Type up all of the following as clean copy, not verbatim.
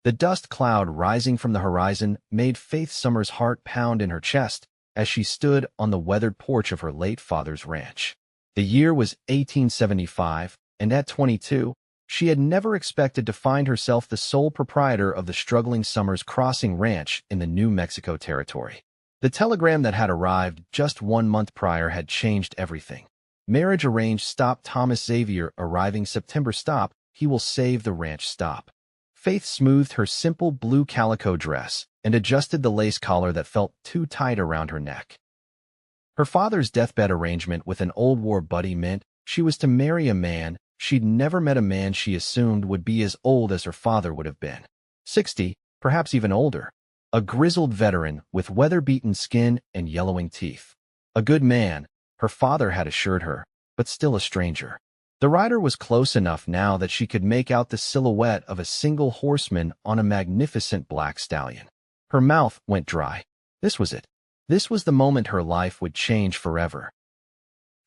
The dust cloud rising from the horizon made Faith Summers' heart pound in her chest as she stood on the weathered porch of her late father's ranch. The year was 1875, and at 22, she had never expected to find herself the sole proprietor of the struggling Summers Crossing Ranch in the New Mexico territory. The telegram that had arrived just 1 month prior had changed everything. Marriage arranged. Stop. Thomas Xavier arriving September. Stop. He will save the ranch. Stop. Faith smoothed her simple blue calico dress and adjusted the lace collar that felt too tight around her neck. Her father's deathbed arrangement with an old war buddy meant she was to marry a man she'd never met, a man she assumed would be as old as her father would have been. 60, perhaps even older. A grizzled veteran with weather-beaten skin and yellowing teeth. A good man, her father had assured her, but still a stranger. The rider was close enough now that she could make out the silhouette of a single horseman on a magnificent black stallion. Her mouth went dry. This was it. This was the moment her life would change forever.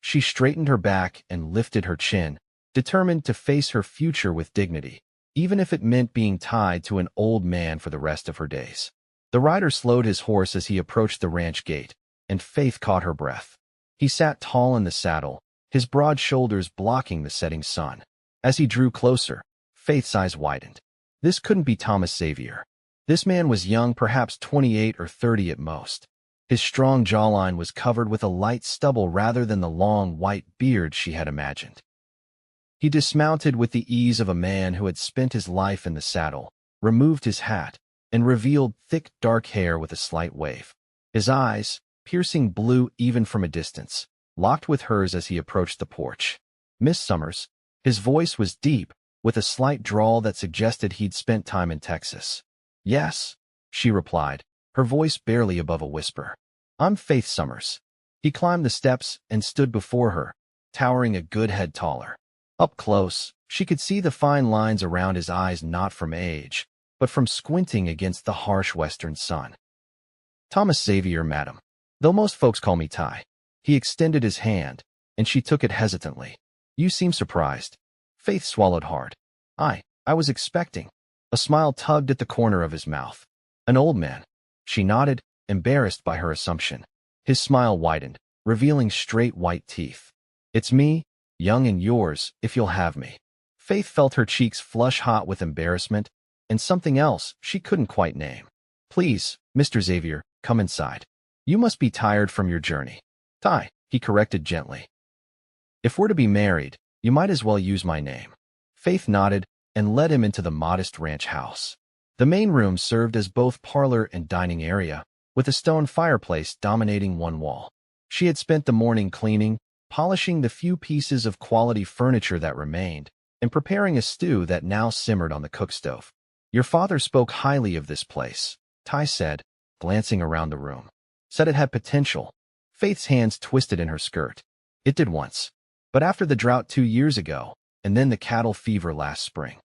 She straightened her back and lifted her chin, determined to face her future with dignity, even if it meant being tied to an old man for the rest of her days. The rider slowed his horse as he approached the ranch gate, and Faith caught her breath. He sat tall in the saddle, his broad shoulders blocking the setting sun. As he drew closer, Faith's eyes widened. This couldn't be Thomas Xavier. This man was young, perhaps 28 or 30 at most. His strong jawline was covered with a light stubble rather than the long white beard she had imagined. He dismounted with the ease of a man who had spent his life in the saddle, removed his hat, and revealed thick dark hair with a slight wave. His eyes, piercing blue even from a distance, locked with hers as he approached the porch. "Miss Summers." His voice was deep, with a slight drawl that suggested he'd spent time in Texas. "Yes," she replied, her voice barely above a whisper. "I'm Faith Summers." He climbed the steps and stood before her, towering a good head taller. Up close, she could see the fine lines around his eyes, not from age, but from squinting against the harsh western sun. "Thomas Xavier, madam. Though most folks call me Ty." He extended his hand, and she took it hesitantly. "You seem surprised." Faith swallowed hard. I was expecting." A smile tugged at the corner of his mouth. "An old man." She nodded, embarrassed by her assumption. His smile widened, revealing straight white teeth. "It's me, young and yours, if you'll have me." Faith felt her cheeks flush hot with embarrassment, and something else she couldn't quite name. "Please, Mr. Xavier, come inside. You must be tired from your journey." "Ty," he corrected gently. "If we're to be married, you might as well use my name." Faith nodded and led him into the modest ranch house. The main room served as both parlor and dining area, with a stone fireplace dominating one wall. She had spent the morning cleaning, polishing the few pieces of quality furniture that remained, and preparing a stew that now simmered on the cookstove. "Your father spoke highly of this place," Ty said, glancing around the room. "Said it had potential." Faith's hands twisted in her skirt. "It did once. But after the drought 2 years ago, and then the cattle fever last spring,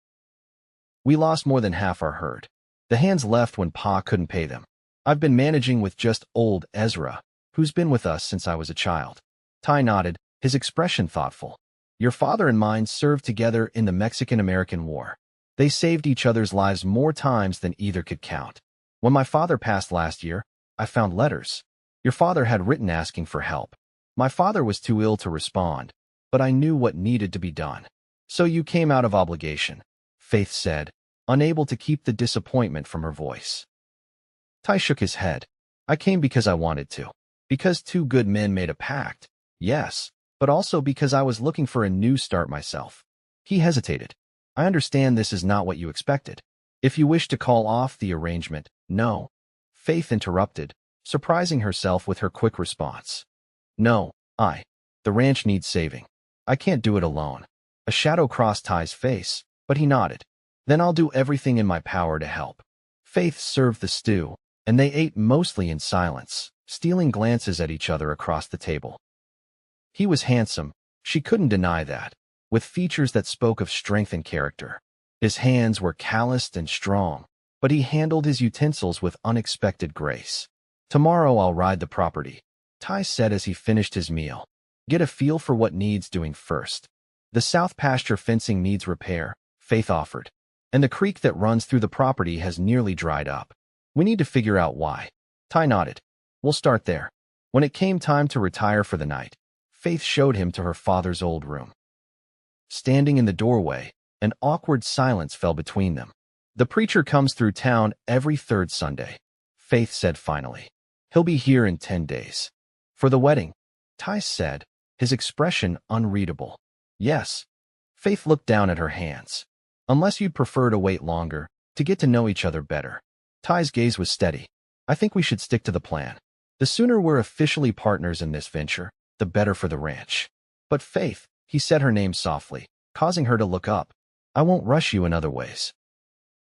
we lost more than half our herd. The hands left when Pa couldn't pay them. I've been managing with just old Ezra, who's been with us since I was a child." Ty nodded, his expression thoughtful. "Your father and mine served together in the Mexican-American War. They saved each other's lives more times than either could count. When my father passed last year, I found letters your father had written asking for help. My father was too ill to respond, but I knew what needed to be done." "So you came out of obligation," Faith said, unable to keep the disappointment from her voice. Ty shook his head. "I came because I wanted to. Because 2 good men made a pact, yes, but also because I was looking for a new start myself." He hesitated. "I understand this is not what you expected. If you wish to call off the arrangement." "No," Faith interrupted, surprising herself with her quick response. "No, the ranch needs saving. I can't do it alone." A shadow crossed Ty's face, but he nodded. "Then I'll do everything in my power to help." Faith served the stew, and they ate mostly in silence, stealing glances at each other across the table. He was handsome, she couldn't deny that, with features that spoke of strength and character. His hands were calloused and strong, but he handled his utensils with unexpected grace. "Tomorrow I'll ride the property," Ty said as he finished his meal. "Get a feel for what needs doing first." "The south pasture fencing needs repair," Faith offered. And the creek that runs through the property has nearly dried up. We need to figure out why. Ty nodded. We'll start there. When it came time to retire for the night, Faith showed him to her father's old room. Standing in the doorway, an awkward silence fell between them. The preacher comes through town every third Sunday, Faith said finally. He'll be here in 10 days. For the wedding, Ty said, his expression unreadable. Yes. Faith looked down at her hands. Unless you'd prefer to wait longer, to get to know each other better. Ty's gaze was steady. I think we should stick to the plan. The sooner we're officially partners in this venture, the better for the ranch. But Faith, he said her name softly, causing her to look up. I won't rush you in other ways.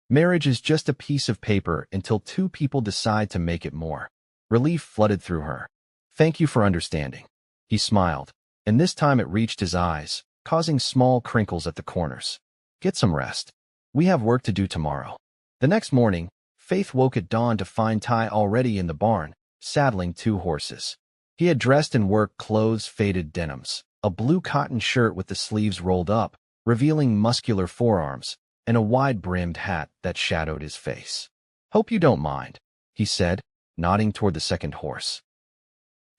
Marriage is just a piece of paper until two people decide to make it more. Relief flooded through her. Thank you for understanding. He smiled, and this time it reached his eyes, causing small crinkles at the corners. Get some rest. We have work to do tomorrow. The next morning, Faith woke at dawn to find Ty already in the barn, saddling 2 horses. He had dressed in work clothes, faded denims, a blue cotton shirt with the sleeves rolled up, revealing muscular forearms, and a wide-brimmed hat that shadowed his face. Hope you don't mind, he said, nodding toward the second horse.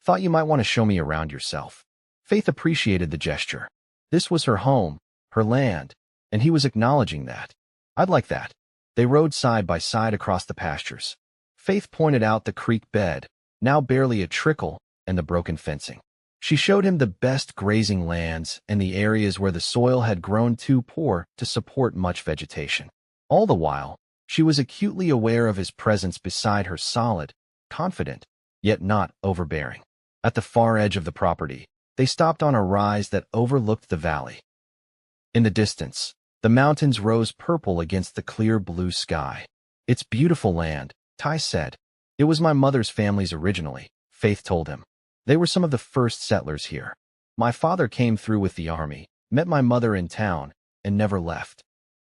Thought you might want to show me around yourself. Faith appreciated the gesture. This was her home, her land, and he was acknowledging that. I'd like that. They rode side by side across the pastures. Faith pointed out the creek bed, now barely a trickle, and the broken fencing. She showed him the best grazing lands and the areas where the soil had grown too poor to support much vegetation. All the while, she was acutely aware of his presence beside her, solid, confident, yet not overbearing. At the far edge of the property, they stopped on a rise that overlooked the valley. In the distance, the mountains rose purple against the clear blue sky. It's beautiful land, Ty said. It was my mother's family's originally, Faith told him. They were some of the first settlers here. My father came through with the army, met my mother in town, and never left.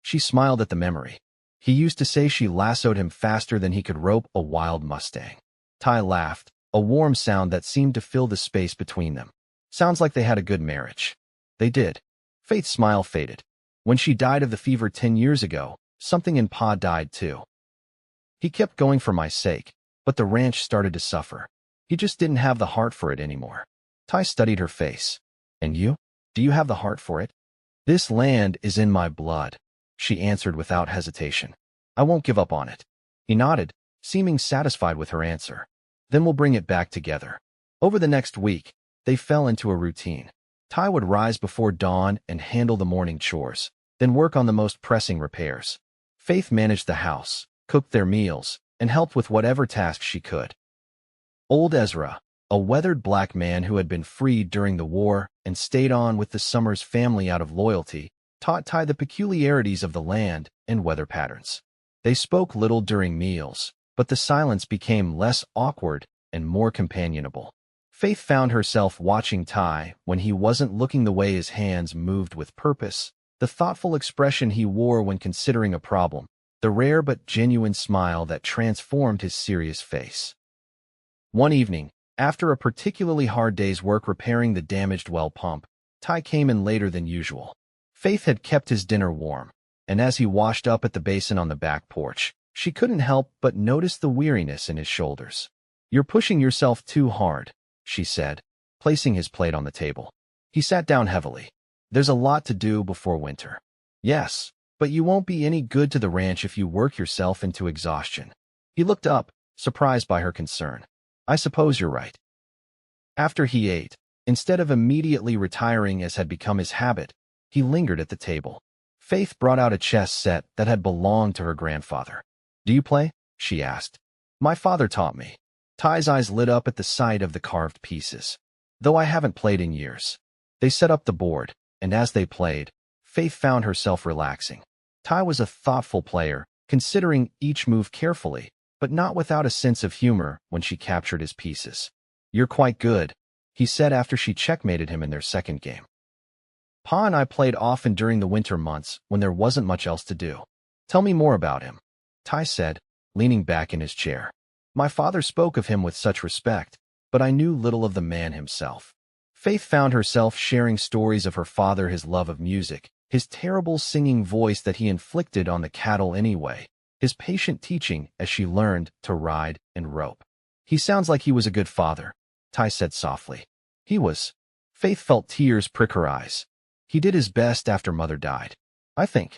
She smiled at the memory. He used to say she lassoed him faster than he could rope a wild Mustang. Ty laughed, a warm sound that seemed to fill the space between them. Sounds like they had a good marriage. They did. Faith's smile faded. When she died of the fever 10 years ago, something in Pa died too. He kept going for my sake, but the ranch started to suffer. He just didn't have the heart for it anymore. Ty studied her face. And you? Do you have the heart for it? This land is in my blood, she answered without hesitation. I won't give up on it. He nodded, seeming satisfied with her answer. Then we'll bring it back together. Over the next week, they fell into a routine. Ty would rise before dawn and handle the morning chores, then work on the most pressing repairs. Faith managed the house, cooked their meals, and helped with whatever task she could. Old Ezra, a weathered black man who had been freed during the war and stayed on with the Summers family out of loyalty, taught Ty the peculiarities of the land and weather patterns. They spoke little during meals, but the silence became less awkward and more companionable. Faith found herself watching Ty when he wasn't looking, the way his hands moved with purpose, the thoughtful expression he wore when considering a problem, the rare but genuine smile that transformed his serious face. One evening, after a particularly hard day's work repairing the damaged well pump, Ty came in later than usual. Faith had kept his dinner warm, and as he washed up at the basin on the back porch, she couldn't help but notice the weariness in his shoulders. You're pushing yourself too hard, she said, placing his plate on the table. He sat down heavily. There's a lot to do before winter. Yes, but you won't be any good to the ranch if you work yourself into exhaustion. He looked up, surprised by her concern. I suppose you're right. After he ate, instead of immediately retiring as had become his habit, he lingered at the table. Faith brought out a chess set that had belonged to her grandfather. Do you play? She asked. My father taught me. Ty's eyes lit up at the sight of the carved pieces. Though I haven't played in years. They set up the board, and as they played, Faith found herself relaxing. Ty was a thoughtful player, considering each move carefully, but not without a sense of humor when she captured his pieces. You're quite good, he said after she checkmated him in their second game. Pa and I played often during the winter months when there wasn't much else to do. Tell me more about him, Ty said, leaning back in his chair. My father spoke of him with such respect, but I knew little of the man himself. Faith found herself sharing stories of her father, his love of music, his terrible singing voice that he inflicted on the cattle anyway, his patient teaching as she learned to ride and rope. He sounds like he was a good father, Ty said softly. He was. Faith felt tears prick her eyes. He did his best after Mother died. I think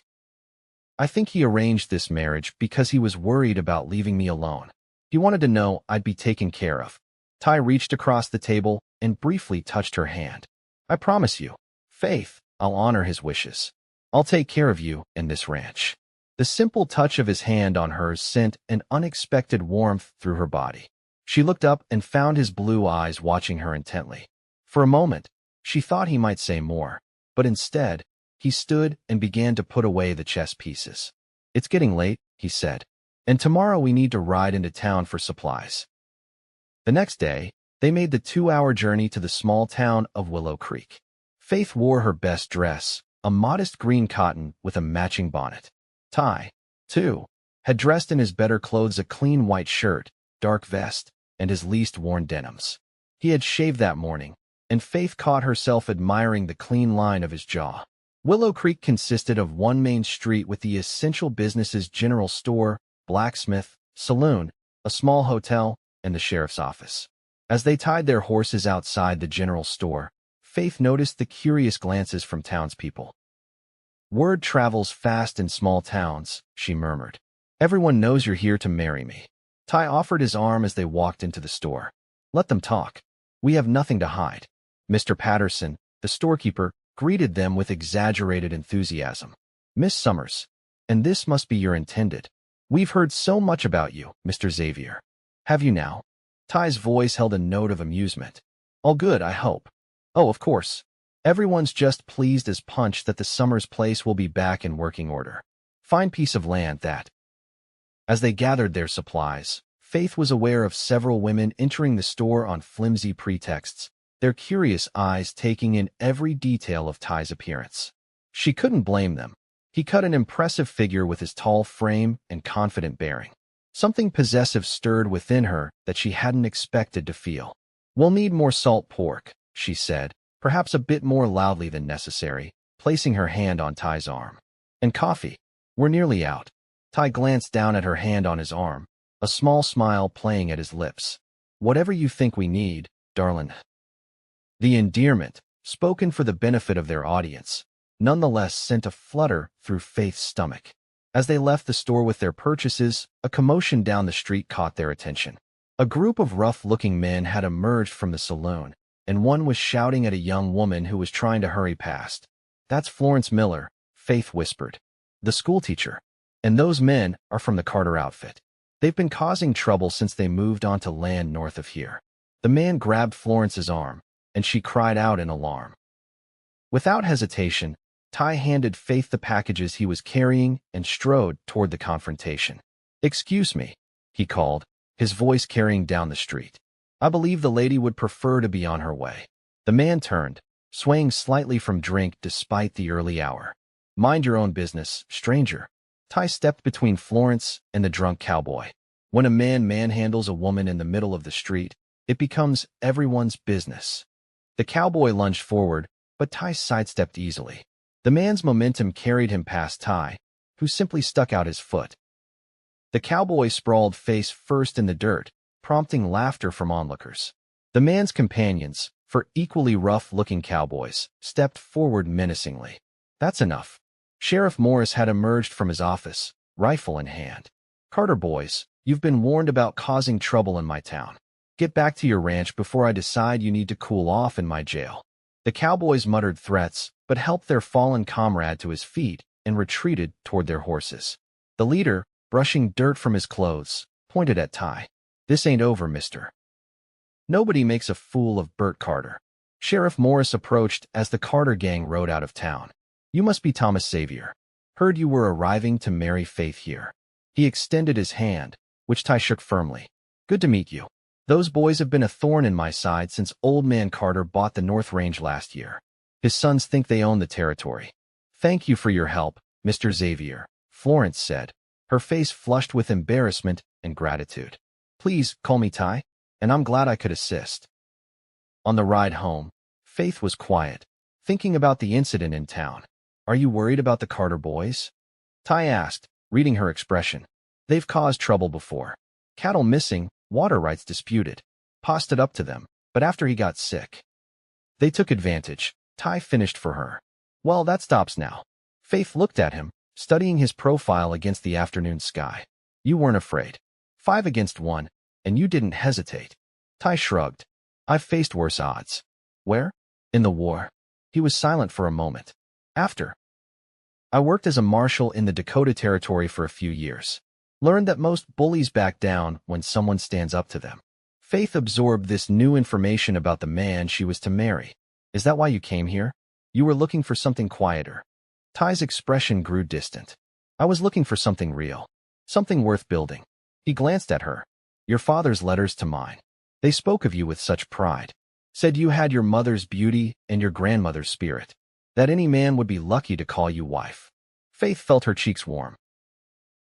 he arranged this marriage because he was worried about leaving me alone. He wanted to know I'd be taken care of. Ty reached across the table and briefly touched her hand. I promise you, Faith, I'll honor his wishes. I'll take care of you and this ranch. The simple touch of his hand on hers sent an unexpected warmth through her body. She looked up and found his blue eyes watching her intently. For a moment, she thought he might say more, but instead, he stood and began to put away the chess pieces. It's getting late, he said, and tomorrow we need to ride into town for supplies. The next day, they made the 2-hour journey to the small town of Willow Creek. Faith wore her best dress, a modest green cotton with a matching bonnet. Ty, too, had dressed in his better clothes, a clean white shirt, dark vest, and his least worn denims. He had shaved that morning, and Faith caught herself admiring the clean line of his jaw. Willow Creek consisted of one main street with the essential businesses: general store, blacksmith, saloon, a small hotel, and the sheriff's office. As they tied their horses outside the general store, Faith noticed the curious glances from townspeople. Word travels fast in small towns, she murmured. Everyone knows you're here to marry me. Ty offered his arm as they walked into the store. Let them talk. We have nothing to hide. Mr. Patterson, the storekeeper, greeted them with exaggerated enthusiasm. Miss Summers, and this must be your intended. We've heard so much about you, Mr. Xavier. Have you now? Ty's voice held a note of amusement. All good, I hope. Oh, of course. Everyone's just pleased as punch that the Summers place will be back in working order. Fine piece of land, that. As they gathered their supplies, Faith was aware of several women entering the store on flimsy pretexts, their curious eyes taking in every detail of Ty's appearance. She couldn't blame them. He cut an impressive figure with his tall frame and confident bearing. Something possessive stirred within her that she hadn't expected to feel. We'll need more salt pork, she said, perhaps a bit more loudly than necessary, placing her hand on Ty's arm. And coffee. We're nearly out. Ty glanced down at her hand on his arm, a small smile playing at his lips. Whatever you think we need, darling. The endearment, spoken for the benefit of their audience, nonetheless sent a flutter through Faith's stomach. As they left the store with their purchases, a commotion down the street caught their attention. A group of rough-looking men had emerged from the saloon, and one was shouting at a young woman who was trying to hurry past. That's Florence Miller, Faith whispered. The schoolteacher. And those men are from the Carter outfit. They've been causing trouble since they moved onto land north of here. The man grabbed Florence's arm, and she cried out in alarm. Without hesitation, Ty handed Faith the packages he was carrying and strode toward the confrontation. Excuse me, he called, his voice carrying down the street. I believe the lady would prefer to be on her way. The man turned, swaying slightly from drink despite the early hour. Mind your own business, stranger. Ty stepped between Florence and the drunk cowboy. When a man manhandles a woman in the middle of the street, it becomes everyone's business. The cowboy lunged forward, but Ty sidestepped easily. The man's momentum carried him past Ty, who simply stuck out his foot. The cowboy sprawled face first in the dirt, prompting laughter from onlookers. The man's companions, for equally rough-looking cowboys, stepped forward menacingly. That's enough. Sheriff Morris had emerged from his office, rifle in hand. Carter boys, you've been warned about causing trouble in my town. Get back to your ranch before I decide you need to cool off in my jail. The cowboys muttered threats, but helped their fallen comrade to his feet and retreated toward their horses. The leader, brushing dirt from his clothes, pointed at Ty. This ain't over, mister. Nobody makes a fool of Bert Carter. Sheriff Morris approached as the Carter gang rode out of town. You must be Thomas Xavier. Heard you were arriving to marry Faith here. He extended his hand, which Ty shook firmly. Good to meet you. Those boys have been a thorn in my side since Old Man Carter bought the North Range last year. His sons think they own the territory. Thank you for your help, Mr. Xavier, Florence said, her face flushed with embarrassment and gratitude. Please call me Ty, and I'm glad I could assist. On the ride home, Faith was quiet, thinking about the incident in town. Are you worried about the Carter boys? Ty asked, reading her expression. They've caused trouble before. Cattle missing, water rights disputed. Pa stood up to them, but after he got sick, they took advantage. Ty finished for her. Well, that stops now. Faith looked at him, studying his profile against the afternoon sky. You weren't afraid. 5 against 1, and you didn't hesitate. Ty shrugged. I've faced worse odds. Where? In the war. He was silent for a moment. After. I worked as a marshal in the Dakota Territory for a few years. Learned that most bullies back down when someone stands up to them. Faith absorbed this new information about the man she was to marry. Is that why you came here? You were looking for something quieter. Ty's expression grew distant. I was looking for something real. Something worth building. He glanced at her. Your father's letters to mine. They spoke of you with such pride. Said you had your mother's beauty and your grandmother's spirit. That any man would be lucky to call you wife. Faith felt her cheeks warm.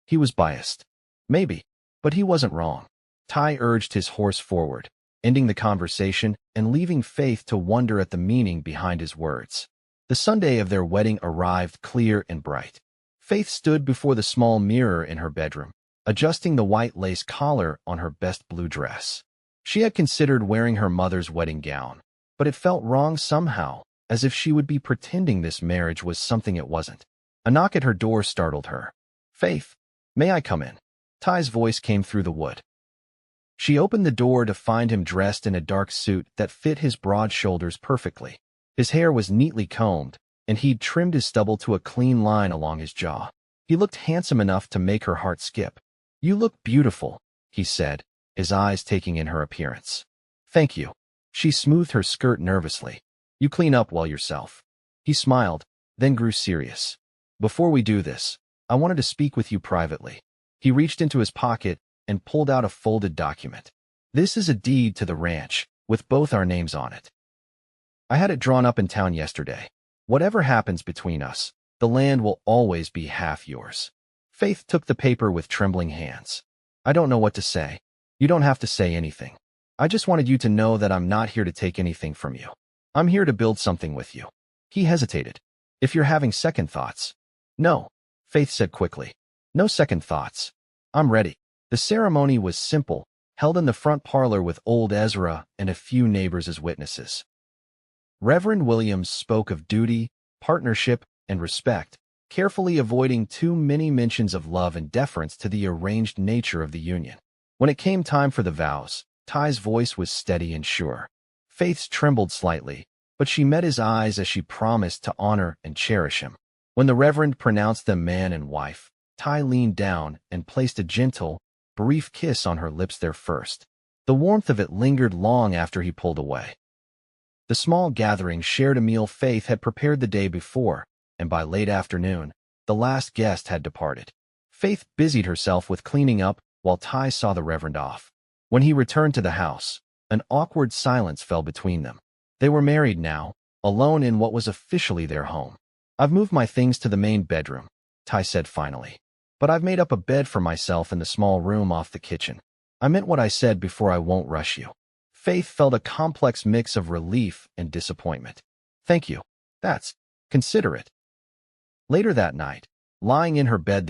He was biased. Maybe. But he wasn't wrong. Ty urged his horse forward, ending the conversation and leaving Faith to wonder at the meaning behind his words. The Sunday of their wedding arrived clear and bright. Faith stood before the small mirror in her bedroom, adjusting the white lace collar on her best blue dress. She had considered wearing her mother's wedding gown, but it felt wrong somehow, as if she would be pretending this marriage was something it wasn't. A knock at her door startled her. Faith, may I come in? Ty's voice came through the wood. She opened the door to find him dressed in a dark suit that fit his broad shoulders perfectly. His hair was neatly combed, and he'd trimmed his stubble to a clean line along his jaw. He looked handsome enough to make her heart skip. You look beautiful, he said, his eyes taking in her appearance. Thank you. She smoothed her skirt nervously. You clean up well yourself. He smiled, then grew serious. Before we do this, I wanted to speak with you privately. He reached into his pocket and pulled out a folded document. This is a deed to the ranch, with both our names on it. I had it drawn up in town yesterday. Whatever happens between us, the land will always be half yours. Faith took the paper with trembling hands. I don't know what to say. You don't have to say anything. I just wanted you to know that I'm not here to take anything from you. I'm here to build something with you. He hesitated. If you're having second thoughts. No, Faith said quickly. No second thoughts. I'm ready. The ceremony was simple, held in the front parlor with old Ezra and a few neighbors as witnesses. Reverend Williams spoke of duty, partnership, and respect, carefully avoiding too many mentions of love and deference to the arranged nature of the union. When it came time for the vows, Ty's voice was steady and sure. Faith's trembled slightly, but she met his eyes as she promised to honor and cherish him. When the Reverend pronounced them man and wife, Ty leaned down and placed a gentle, brief kiss on her lips there first. The warmth of it lingered long after he pulled away. The small gathering shared a meal Faith had prepared the day before, and by late afternoon, the last guest had departed. Faith busied herself with cleaning up while Ty saw the Reverend off. When he returned to the house, an awkward silence fell between them. They were married now, alone in what was officially their home. I've moved my things to the main bedroom, Ty said finally. But I've made up a bed for myself in the small room off the kitchen. I meant what I said before. I won't rush you. Faith felt a complex mix of relief and disappointment. Thank you. That's considerate. Later that night, lying in her bed,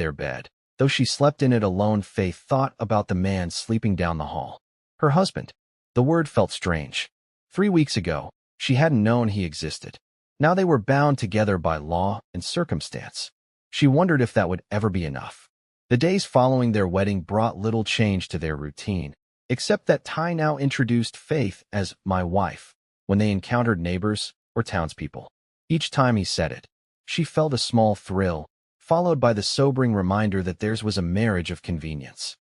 though she slept in it alone, Faith thought about the man sleeping down the hall. Her husband. The word felt strange. 3 weeks ago, she hadn't known he existed. Now they were bound together by law and circumstance. She wondered if that would ever be enough. The days following their wedding brought little change to their routine, except that Ty now introduced Faith as my wife when they encountered neighbors or townspeople. Each time he said it, she felt a small thrill, followed by the sobering reminder that theirs was a marriage of convenience.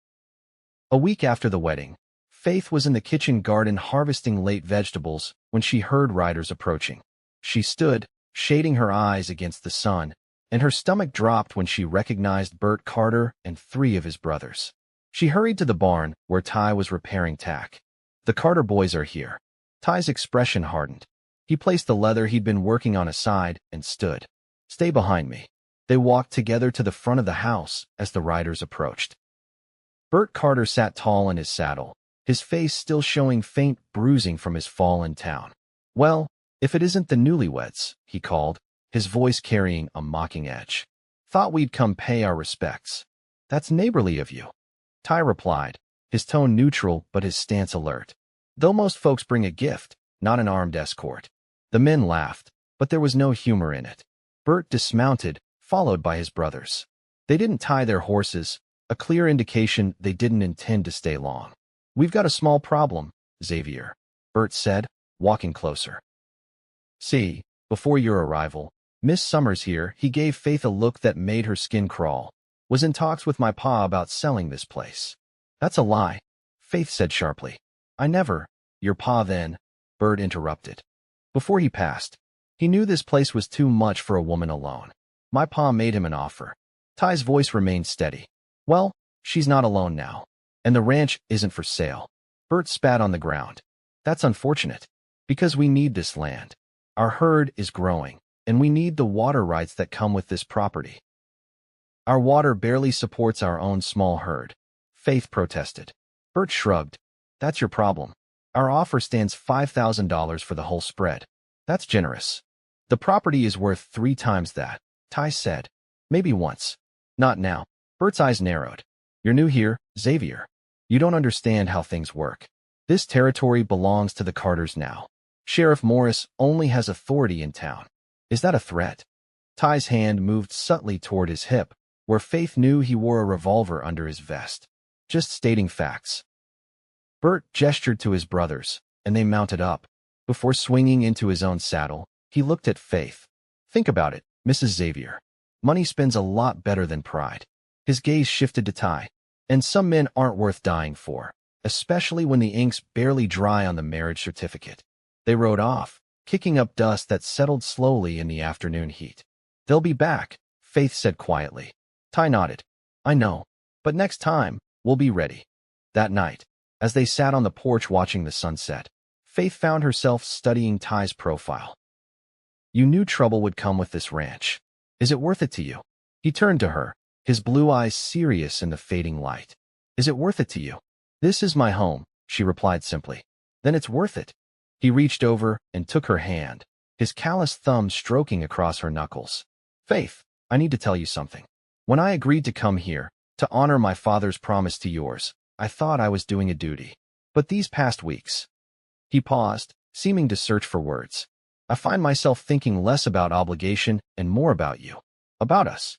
A week after the wedding, Faith was in the kitchen garden harvesting late vegetables when she heard riders approaching. She stood, shading her eyes against the sun, and her stomach dropped when she recognized Bert Carter and 3 of his brothers. She hurried to the barn where Ty was repairing tack. The Carter boys are here. Ty's expression hardened. He placed the leather he'd been working on aside and stood. Stay behind me. They walked together to the front of the house as the riders approached. Bert Carter sat tall in his saddle, his face still showing faint bruising from his fall in town. Well, if it isn't the newlyweds, he called, his voice carrying a mocking edge. Thought we'd come pay our respects. That's neighborly of you. Ty replied, his tone neutral but his stance alert. Though most folks bring a gift, not an armed escort. The men laughed, but there was no humor in it. Bert dismounted, followed by his brothers. They didn't tie their horses, a clear indication they didn't intend to stay long. We've got a small problem, Xavier, Bert said, walking closer. See, before your arrival, Miss Summers here, he gave Faith a look that made her skin crawl, was in talks with my pa about selling this place. That's a lie, Faith said sharply. I never. Your pa then, Bert interrupted. Before he passed, he knew this place was too much for a woman alone. My pa made him an offer. Ty's voice remained steady. Well, she's not alone now. And the ranch isn't for sale. Bert spat on the ground. That's unfortunate. Because we need this land. Our herd is growing, and we need the water rights that come with this property. Our water barely supports our own small herd, Faith protested. Bert shrugged. That's your problem. Our offer stands $5,000 for the whole spread. That's generous. The property is worth 3 times that, Ty said. Maybe once. Not now. Bert's eyes narrowed. You're new here, Xavier. You don't understand how things work. This territory belongs to the Carters now. Sheriff Morris only has authority in town. Is that a threat? Ty's hand moved subtly toward his hip, where Faith knew he wore a revolver under his vest. Just stating facts. Bert gestured to his brothers, and they mounted up. Before swinging into his own saddle, he looked at Faith. Think about it, Mrs. Xavier. Money spends a lot better than pride. His gaze shifted to Ty. And some men aren't worth dying for, especially when the ink's barely dry on the marriage certificate. They rode off, kicking up dust that settled slowly in the afternoon heat. They'll be back, Faith said quietly. Ty nodded. I know, but next time, we'll be ready. That night, as they sat on the porch watching the sunset, Faith found herself studying Ty's profile. You knew trouble would come with this ranch. Is it worth it to you? He turned to her, his blue eyes serious in the fading light. Is it worth it to you? This is my home, she replied simply. Then it's worth it. He reached over and took her hand, his calloused thumb stroking across her knuckles. Faith, I need to tell you something. When I agreed to come here, to honor my father's promise to yours, I thought I was doing a duty. But these past weeks... He paused, seeming to search for words. I find myself thinking less about obligation and more about you. About us.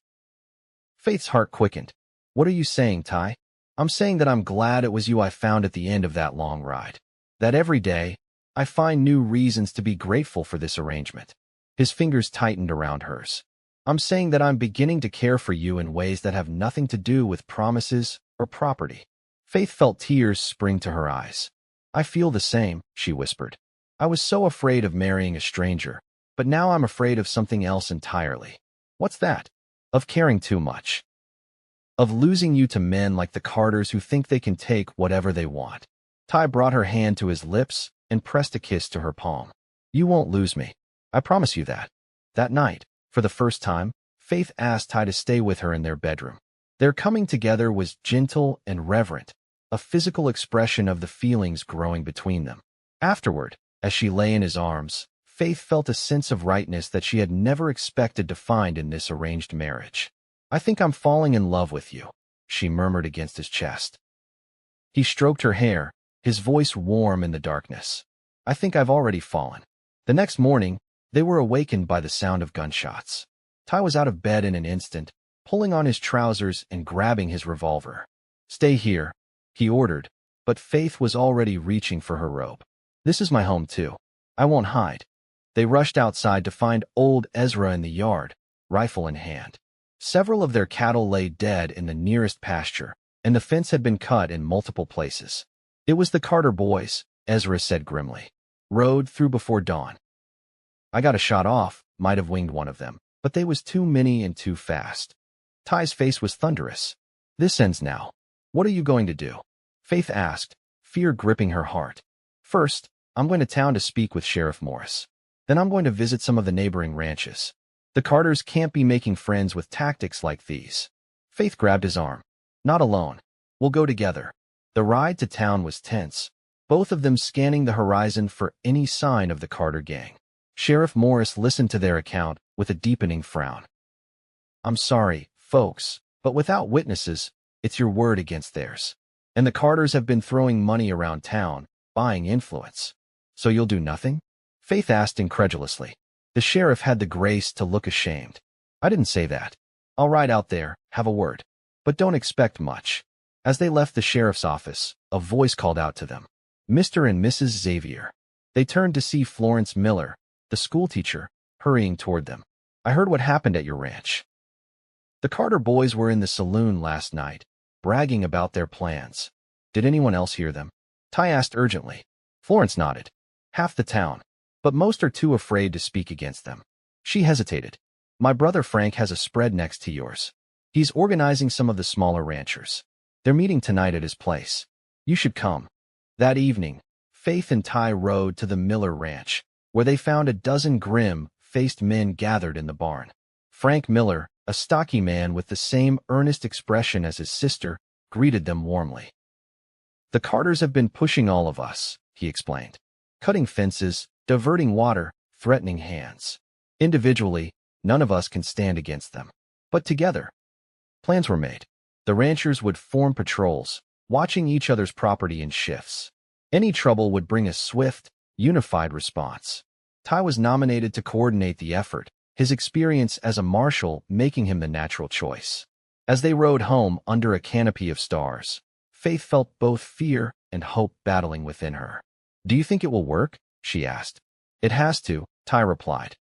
Faith's heart quickened. What are you saying, Ty? I'm saying that I'm glad it was you I found at the end of that long ride. That every day, I find new reasons to be grateful for this arrangement. His fingers tightened around hers. I'm saying that I'm beginning to care for you in ways that have nothing to do with promises or property. Faith felt tears spring to her eyes. I feel the same, she whispered. I was so afraid of marrying a stranger, but now I'm afraid of something else entirely. What's that? Of caring too much. Of losing you to men like the Carters who think they can take whatever they want. Ty brought her hand to his lips and pressed a kiss to her palm. You won't lose me. I promise you that. That night, for the first time, Faith asked Ty to stay with her in their bedroom. Their coming together was gentle and reverent, a physical expression of the feelings growing between them. Afterward, as she lay in his arms, Faith felt a sense of rightness that she had never expected to find in this arranged marriage. I think I'm falling in love with you, she murmured against his chest. He stroked her hair, his voice warm in the darkness. I think I've already fallen. The next morning, they were awakened by the sound of gunshots. Ty was out of bed in an instant, pulling on his trousers and grabbing his revolver. Stay here, he ordered, but Faith was already reaching for her robe. This is my home too. I won't hide. They rushed outside to find old Ezra in the yard, rifle in hand. Several of their cattle lay dead in the nearest pasture, and the fence had been cut in multiple places. It was the Carter boys, Ezra said grimly. Rode through before dawn. I got a shot off, might have winged one of them, but they was too many and too fast. Ty's face was thunderous. This ends now. What are you going to do? Faith asked, fear gripping her heart. First, I'm going to town to speak with Sheriff Morris. Then I'm going to visit some of the neighboring ranches. The Carters can't be making friends with tactics like these. Faith grabbed his arm. Not alone. We'll go together. The ride to town was tense, both of them scanning the horizon for any sign of the Carter gang. Sheriff Morris listened to their account with a deepening frown. I'm sorry, folks, but without witnesses, it's your word against theirs. And the Carters have been throwing money around town, buying influence. So you'll do nothing? Faith asked incredulously. The sheriff had the grace to look ashamed. I didn't say that. I'll ride out there, have a word. But don't expect much. As they left the sheriff's office, a voice called out to them. Mr. and Mrs. Xavier. They turned to see Florence Miller, the schoolteacher, hurrying toward them. I heard what happened at your ranch. The Carter boys were in the saloon last night, bragging about their plans. Did anyone else hear them? Ty asked urgently. Florence nodded. Half the town, but most are too afraid to speak against them. She hesitated. My brother Frank has a spread next to yours. He's organizing some of the smaller ranchers. They're meeting tonight at his place. You should come. That evening, Faith and Ty rode to the Miller Ranch, where they found a dozen grim-faced men gathered in the barn. Frank Miller, a stocky man with the same earnest expression as his sister, greeted them warmly. The Carters have been pushing all of us, he explained. Cutting fences, diverting water, threatening hands. Individually, none of us can stand against them. But together, plans were made. The ranchers would form patrols, watching each other's property in shifts. Any trouble would bring a swift, unified response. Ty was nominated to coordinate the effort, his experience as a marshal making him the natural choice. As they rode home under a canopy of stars, Faith felt both fear and hope battling within her. Do you think it will work? She asked. It has to, Ty replied.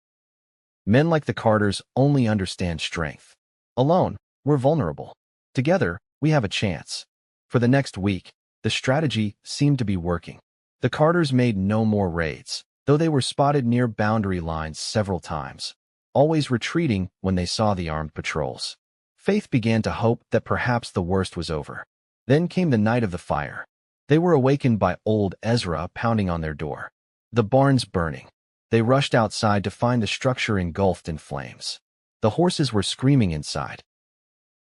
Men like the Carters only understand strength. Alone, we're vulnerable. Together, we have a chance. For the next week, the strategy seemed to be working. The Carters made no more raids, though they were spotted near boundary lines several times, always retreating when they saw the armed patrols. Faith began to hope that perhaps the worst was over. Then came the night of the fire. They were awakened by old Ezra pounding on their door. The barn's burning. They rushed outside to find the structure engulfed in flames. The horses were screaming inside.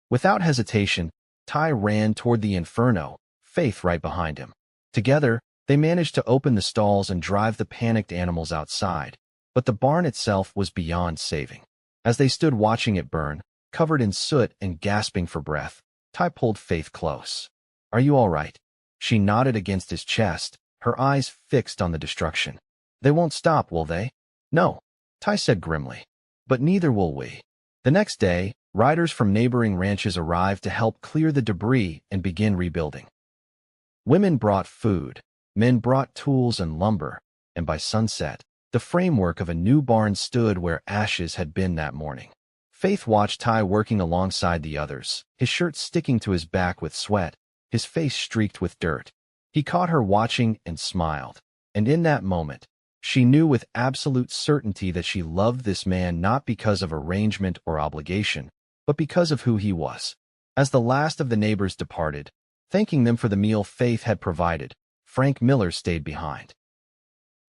Without hesitation, Ty ran toward the inferno, Faith right behind him. Together, they managed to open the stalls and drive the panicked animals outside, but the barn itself was beyond saving. As they stood watching it burn, covered in soot and gasping for breath, Ty pulled Faith close. Are you all right? She nodded against his chest, her eyes fixed on the destruction. They won't stop, will they? No, Ty said grimly. But neither will we. The next day, riders from neighboring ranches arrived to help clear the debris and begin rebuilding. Women brought food, men brought tools and lumber, and by sunset, the framework of a new barn stood where ashes had been that morning. Faith watched Ty working alongside the others, his shirt sticking to his back with sweat, his face streaked with dirt. He caught her watching and smiled, and in that moment, she knew with absolute certainty that she loved this man not because of arrangement or obligation, but because of who he was. As the last of the neighbors departed, thanking them for the meal Faith had provided, Frank Miller stayed behind.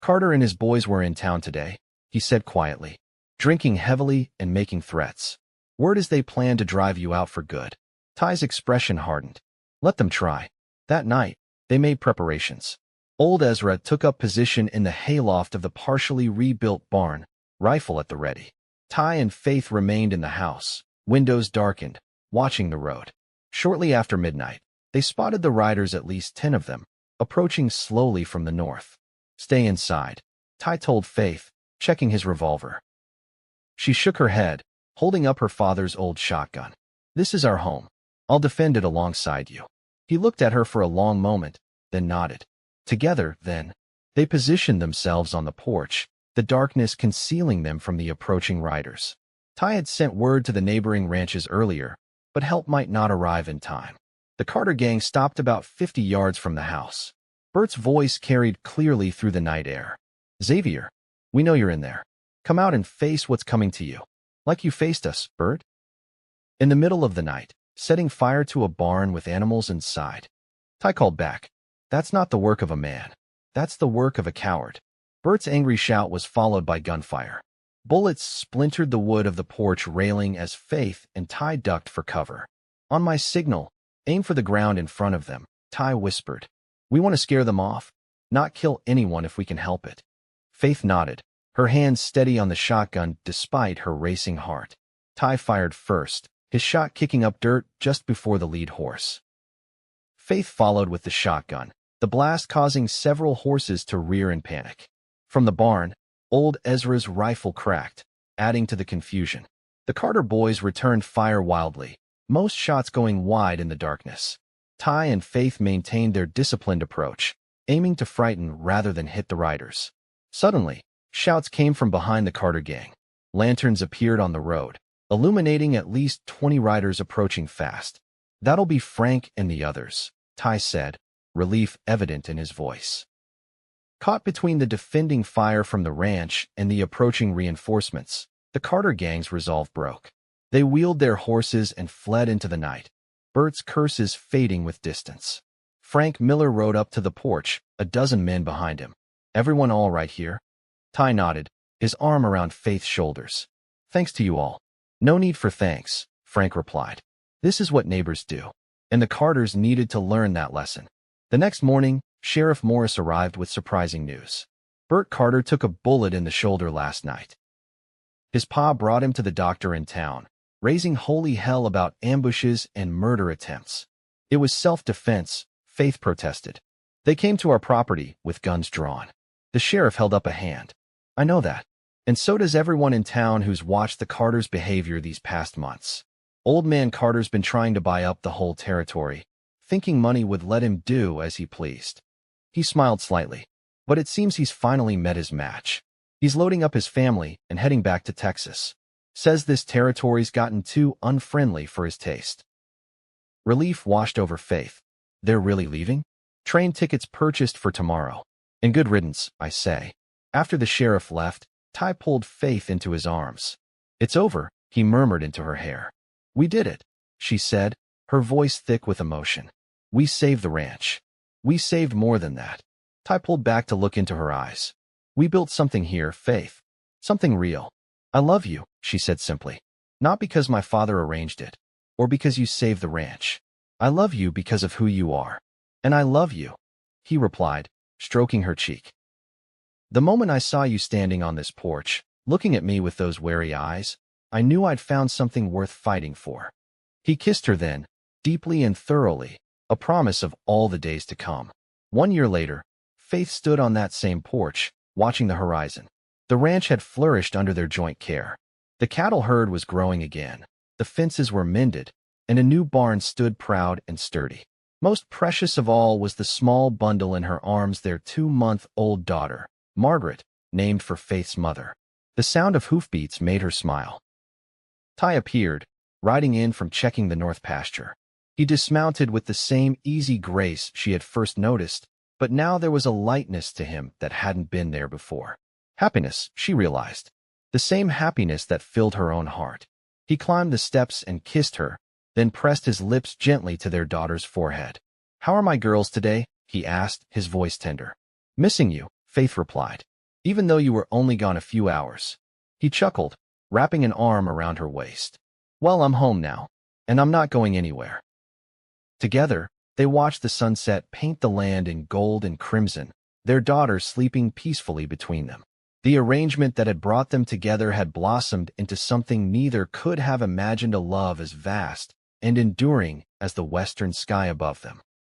Carter and his boys were in town today, he said quietly, drinking heavily and making threats. Word is they plan to drive you out for good. Ty's expression hardened. Let them try. That night, they made preparations. Old Ezra took up position in the hayloft of the partially rebuilt barn, rifle at the ready. Ty and Faith remained in the house, windows darkened, watching the road. Shortly after midnight, they spotted the riders, at least 10 of them, approaching slowly from the north. Stay inside, Ty told Faith, checking his revolver. She shook her head, holding up her father's old shotgun. This is our home. I'll defend it alongside you. He looked at her for a long moment, then nodded. Together, then, they positioned themselves on the porch, the darkness concealing them from the approaching riders. Ty had sent word to the neighboring ranches earlier, but help might not arrive in time. The Carter gang stopped about 50 yards from the house. Bert's voice carried clearly through the night air. Xavier, we know you're in there. Come out and face what's coming to you. Like you faced us, Bert. In the middle of the night, setting fire to a barn with animals inside, Ty called back. That's not the work of a man. That's the work of a coward. Bert's angry shout was followed by gunfire. Bullets splintered the wood of the porch railing as Faith and Ty ducked for cover. On my signal, aim for the ground in front of them, Ty whispered. We want to scare them off, not kill anyone if we can help it. Faith nodded. her hands steady on the shotgun despite her racing heart. Ty fired first, his shot kicking up dirt just before the lead horse. Faith followed with the shotgun, the blast causing several horses to rear in panic. From the barn, old Ezra's rifle cracked, adding to the confusion. The Carter boys returned fire wildly, most shots going wide in the darkness. Ty and Faith maintained their disciplined approach, aiming to frighten rather than hit the riders. Suddenly, shouts came from behind the Carter gang. Lanterns appeared on the road, illuminating at least 20 riders approaching fast. "That'll be Frank and the others," Ty said, relief evident in his voice. Caught between the defending fire from the ranch and the approaching reinforcements, the Carter gang's resolve broke. They wheeled their horses and fled into the night, Bert's curses fading with distance. Frank Miller rode up to the porch, a dozen men behind him. "Everyone all right here?" Ty nodded, his arm around Faith's shoulders. "Thanks to you all." "No need for thanks," Frank replied. "This is what neighbors do." And the Carters needed to learn that lesson. The next morning, Sheriff Morris arrived with surprising news. Bert Carter took a bullet in the shoulder last night. His pa brought him to the doctor in town, raising holy hell about ambushes and murder attempts. "It was self-defense," Faith protested. "They came to our property with guns drawn." The sheriff held up a hand. "I know that. And so does everyone in town who's watched the Carters' behavior these past months. Old man Carter's been trying to buy up the whole territory, thinking money would let him do as he pleased." He smiled slightly. "But it seems he's finally met his match. He's loading up his family and heading back to Texas. Says this territory's gotten too unfriendly for his taste." Relief washed over Faith. "They're really leaving?" "Train tickets purchased for tomorrow. And good riddance, I say." After the sheriff left, Ty pulled Faith into his arms. "It's over," he murmured into her hair. "We did it," she said, her voice thick with emotion. "We saved the ranch. We saved more than that." Ty pulled back to look into her eyes. "We built something here, Faith. Something real. I love you," she said simply. "Not because my father arranged it, or because you saved the ranch. I love you because of who you are. And I love you," he replied, stroking her cheek. "The moment I saw you standing on this porch, looking at me with those wary eyes, I knew I'd found something worth fighting for." He kissed her then, deeply and thoroughly, a promise of all the days to come. 1 year later, Faith stood on that same porch, watching the horizon. The ranch had flourished under their joint care. The cattle herd was growing again, the fences were mended, and a new barn stood proud and sturdy. Most precious of all was the small bundle in her arms, their 2-month-old daughter, Margaret, named for Faith's mother. The sound of hoofbeats made her smile. Ty appeared, riding in from checking the north pasture. He dismounted with the same easy grace she had first noticed, but now there was a lightness to him that hadn't been there before. Happiness, she realized. The same happiness that filled her own heart. He climbed the steps and kissed her, then pressed his lips gently to their daughter's forehead. "How are my girls today?" he asked, his voice tender. "Missing you," Faith replied, "even though you were only gone a few hours." He chuckled, wrapping an arm around her waist. "Well, I'm home now, and I'm not going anywhere." Together, they watched the sunset paint the land in gold and crimson, their daughter sleeping peacefully between them. The arrangement that had brought them together had blossomed into something neither could have imagined, a love as vast and enduring as the western sky above them.